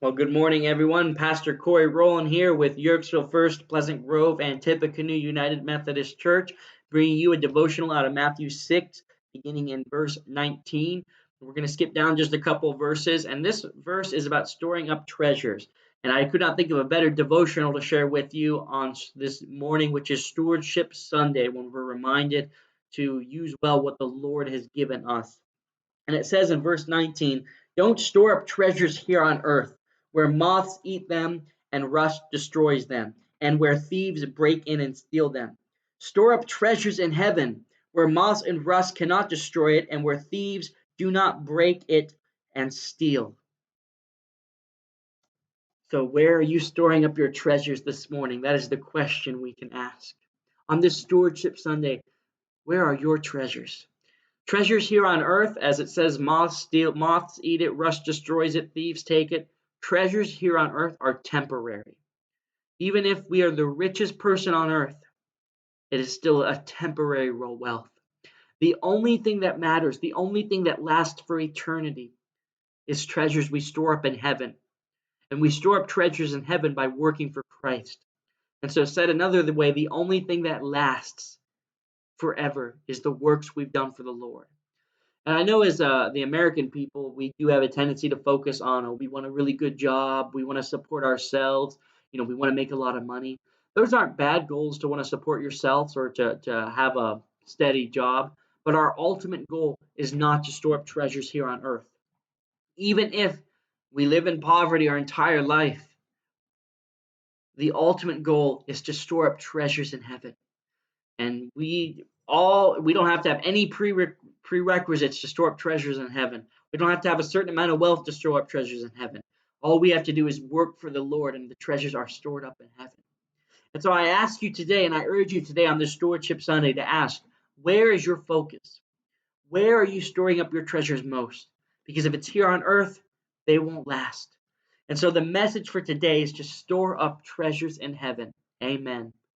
Well, good morning, everyone. Pastor Corey Rowland here with Yerkesville First, Pleasant Grove, and Tippecanoe United Methodist Church, bringing you a devotional out of Matthew 6, beginning in verse 19. We're going to skip down just a couple verses, and this verse is about storing up treasures. And I could not think of a better devotional to share with you on this morning, which is Stewardship Sunday, when we're reminded to use well what the Lord has given us. And it says in verse 19, don't store up treasures here on earth, where moths eat them and rust destroys them, and where thieves break in and steal them. Store up treasures in heaven, where moths and rust cannot destroy it, and where thieves do not break it and steal. So, where are you storing up your treasures this morning? That is the question we can ask. On this Stewardship Sunday, where are your treasures? Treasures here on earth, as it says, moths eat it, rust destroys it, thieves take it. Treasures here on earth are temporary. Even if we are the richest person on earth, it is still a temporary wealth. The only thing that matters, the only thing that lasts for eternity, is treasures we store up in heaven. And we store up treasures in heaven by working for Christ. And so, said another way, the only thing that lasts forever is the works we've done for the Lord. And I know as the American people, we do have a tendency to focus on, we want a really good job, we want to support ourselves, we want to make a lot of money. Those aren't bad goals to want to support yourselves or to have a steady job, but our ultimate goal is not to store up treasures here on earth. Even if we live in poverty our entire life, the ultimate goal is to store up treasures in heaven. And we don't have to have any prerequisites to store up treasures in heaven. We don't have to have a certain amount of wealth to store up treasures in heaven. All we have to do is work for the Lord, and the treasures are stored up in heaven. And so I ask you today, and I urge you today on this Stewardship Sunday to ask, where is your focus? Where are you storing up your treasures most? Because if it's here on earth, they won't last. And so the message for today is to store up treasures in heaven. Amen.